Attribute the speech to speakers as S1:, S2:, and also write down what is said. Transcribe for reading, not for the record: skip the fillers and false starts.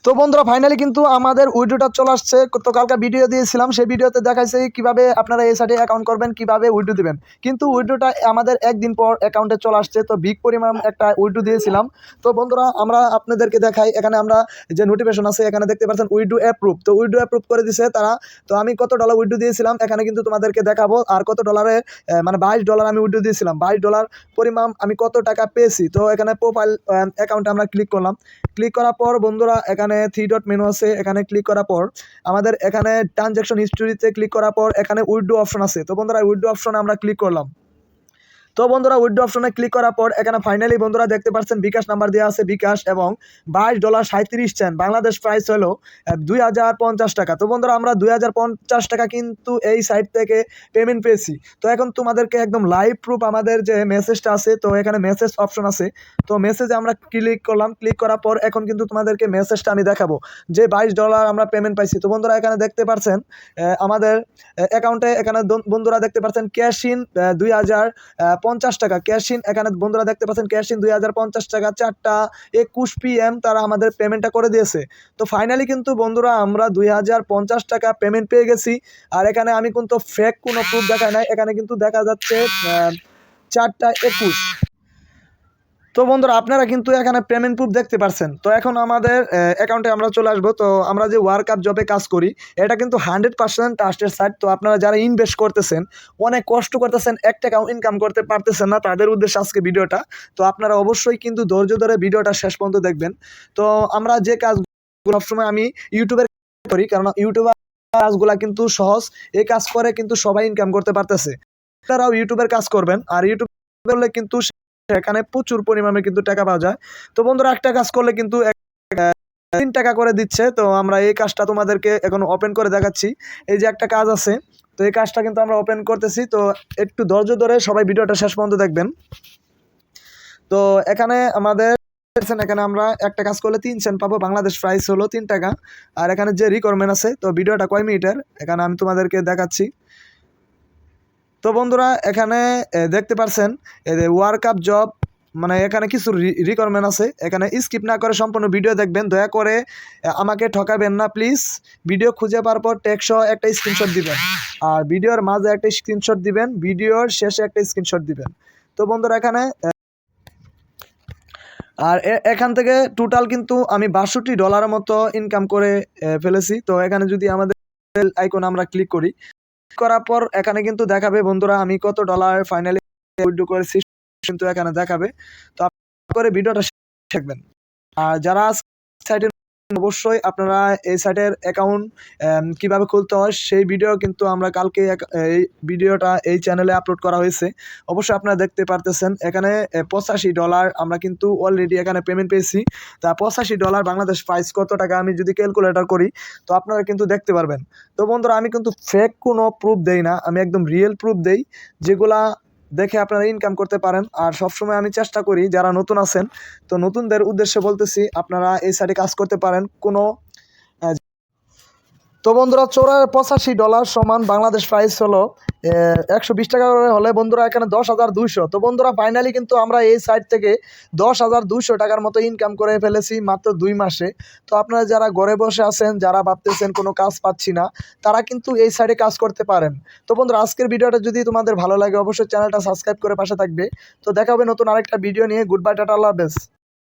S1: তো বন্ধুরা ফাইনালি কিন্তু আমাদের উইড্রোটা চলে আসছে। তো কালকে ভিডিও দিয়েছিলাম, সেই ভিডিওতে দেখাইছে কিভাবে আপনারা এই সাইটে অ্যাকাউন্ট করবেন, কিভাবে উইড্রো দিবেন। কিন্তু উইড্রোটা আমাদের একদিন পর অ্যাকাউন্টে চলে আসছে। তো বিগ পরিমাণ একটা উইড্রো দিয়েছিলাম। তো বন্ধুরা আমরা আপনাদেরকে দেখাই, এখানে আমরা যে নোটিফিকেশন আছে এখানে দেখতে পাচ্ছেন উইড্রো অ্যাপ্রুভ। তো উইড্রো অ্যাপ্রুভ করে দিছে তারা। তো আমি কত ডলার উইড্রো দিয়েছিলাম এখানে কিন্তু তোমাদেরকে দেখাবো, আর কত ডলারে মানে $22 আমি উইড্রো দিয়েছিলাম। $22 পরিমাণ আমি কত টাকা পেয়েছি। তো এখানে প্রোফাইল অ্যাকাউন্টে আমরা ক্লিক করলাম। ক্লিক করার পর বন্ধুরা এখানে 3 ডট মেনু আছে, এখানে ক্লিক করার পর আমাদের এখানে ট্রানজ্যাকশন হিস্ট্রিতে ক্লিক করার পর এখানে উইথড্র অপশন আছে। তো বন্ধুরা উইথড্র অপশনে আমরা ক্লিক করলাম। তো বন্ধুরা উইথড্র অপশনে ক্লিক করার পর এখানে ফাইনালি বন্ধুরা দেখতে পাচ্ছেন বিকাশ নাম্বার দেওয়া আছে, বিকাশ, এবং $22.37 বাংলাদেশ প্রাইস হলো 2050 টাকা। তো বন্ধুরা আমরা 2050 টাকা কিন্তু এই সাইট থেকে পেমেন্ট পেয়েছি। তো এখন তোমাদেরকে একদম লাইভ প্রুফ আমাদের যে মেসেজটা আছে, তো এখানে মেসেজ অপশন আছে। তো মেসেজে আমরা ক্লিক করলাম। ক্লিক করার পর এখন কিন্তু তোমাদেরকে মেসেজটা আমি দেখাবো যে $22 আমরা পেমেন্ট পাইছি। তো বন্ধুরা এখানে দেখতে পাচ্ছেন আমাদের অ্যাকাউন্টে এখানে বন্ধুরা দেখতে পাচ্ছেন ক্যাশ ইন 2050 টাকা ক্যাশ ইন। এখানে বন্ধুরা দেখতে পাচ্ছেন ক্যাশ ইন 2050 টাকা 4:21 PM তারা আমাদের পেমেন্টটা করে দিয়েছে। তো ফাইনালি কিন্তু বন্ধুরা আমরা 2050 টাকা পেমেন্ট পেয়ে গেছি। আর এখানে আমি কিন্তু ফেক কোনো প্রুফ দেখাই নাই, এখানে কিন্তু দেখা যাচ্ছে 4:21। তো বন্ধুরা আপনারা কিন্তু এখানে পেমেন্ট প্রুফ দেখতে পাচ্ছেন। তো এখন আমাদের অ্যাকাউন্টে আমরা চলে আসবো। তো আমরা যে ওয়ার্কআপ জবে কাজ করি এটা কিন্তু 100% ট্রাস্টেড সাইট। তো আপনারা যারা ইনভেস্ট করতেছেন, অনেক কষ্ট করতেছেন, 1 টাকাও ইনকাম করতে পারতেছেন না, তাদের উদ্দেশ্যে আজকে ভিডিওটা। তো আপনারা অবশ্যই কিন্তু ধৈর্য ধরে ভিডিওটা শেষ পর্যন্ত দেখবেন। তো আমরা যে কাজগুলো সবসময় আমি ইউটিউবের করি, কারণ ইউটিউবের কাজগুলো কিন্তু সহজ, এই কাজ করে কিন্তু সবাই ইনকাম করতে পারতেছে। আপনারাও ইউটিউবের কাজ করবেন, আর ইউটিউব করলে কিন্তু এখানে প্রচুর পরিমাণে কিন্তু টাকা পাওয়া যায়। তো বন্ধুরা একটা কাজ করলে কিন্তু 3 টাকা করে দিচ্ছে। তো আমরা এই কাজটা তোমাদেরকে এখন ওপেন করে দেখাচ্ছি। এই যে একটা কাজ আছে, তো এই কাজটা কিন্তু আমরা ওপেন করতেছি। তো একটু ধৈর্য ধরে সবাই ভিডিওটা শেষ পর্যন্ত দেখবেন। তো এখানে আমাদের এখানে আমরা একটা কাজ করলে 3 সেন্ট পাবো, বাংলাদেশ প্রাইস হলো 3 টাকা। আর এখানে যে রিকোয়ারমেন্ট আছে, তো ভিডিওটা কয় মিনিটের এখানে আমি তোমাদেরকে দেখাচ্ছি। তো বন্ধুরা এখানে দেখতে পাচ্ছেন ওয়ার্কআপ জব, মানে এখানে কিছু রিকোয়ারমেন্ট আছে, এখানে স্কিপ না করে সম্পূর্ণ ভিডিও দেখবেন। দয়া করে আমাকে ঠকাবেন না প্লিজ। ভিডিও খুঁজে পাওয়ার পর টেক্সট একটা স্ক্রিনশট দিবেন, আর ভিডিওর মাঝে একটা স্ক্রিনশট দিবেন, ভিডিওর শেষে একটা স্ক্রিনশট দিবেন। তো বন্ধুরা এখানে আর এখান থেকে টোটাল কিন্তু আমি $62 মতো ইনকাম করে ফেলেছি। তো এখানে যদি আমাদের আইকন আমরা ক্লিক করি, করার পর এখানে কিন্তু দেখাবে বন্ধুরা আমি কত ডলার ফাইনালি উইথড্র করেছি, কিন্তু এখানে দেখাবে। তো আপনারা করে ভিডিওটা দেখবেন। আর যারা সাইটে অবশ্যই আপনারা এই সাইটের অ্যাকাউন্ট কিভাবে খুলতে হয় সেই ভিডিও কিন্তু আমরা কালকে এই ভিডিওটা এই চ্যানেলে আপলোড করা হয়েছে, অবশ্যই আপনারা দেখতে পারতেছেন। এখানে $85 আমরা কিন্তু অলরেডি এখানে পেমেন্ট পেয়েছি। তা $85 বাংলাদেশ প্রাইস কত টাকা আমি যদি ক্যালকুলেটর করি, তো আপনারা কিন্তু দেখতে পারবেন। তো বন্ধুরা আমি কিন্তু ফেক কোনো প্রুফ দেই না, আমি একদম রিয়েল প্রুফ দেই, যেগুলা দেখে আপনারা ইনকাম করতে পারেন। আর সবসময় আমি চেষ্টা করি যারা নতুন আছেন, তো নতুনদের উদ্দেশ্যে বলতেছি আপনারা এই সাইটে কাজ করতে পারেন। কোনো তো বন্ধুরা $85 সমান বাংলাদেশ প্রাইস হলো 120 টাকা করে হলে বন্ধুরা এখানে 10,200। তো বন্ধুরা ফাইনালি কিন্তু আমরা এই সাইট থেকে 10,200 টাকার মতো ইনকাম করে ফেলেছি মাত্র 2 মাসে। তো আপনারা যারা ঘরে বসে আছেন, যারা ভাবতেছেন কোনো কাজ পাচ্ছি না, তারা কিন্তু এই সাইটে কাজ করতে পারেন। তো বন্ধুরা আজকের ভিডিওটা যদি তোমাদের ভালো লাগে অবশ্যই চ্যানেলটা সাবস্ক্রাইব করে পাশে থাকবে। তো দেখা হবে নতুন আরেকটা ভিডিও নিয়ে। গুড বাই, টাটা, আল্লাহ হাফেজ।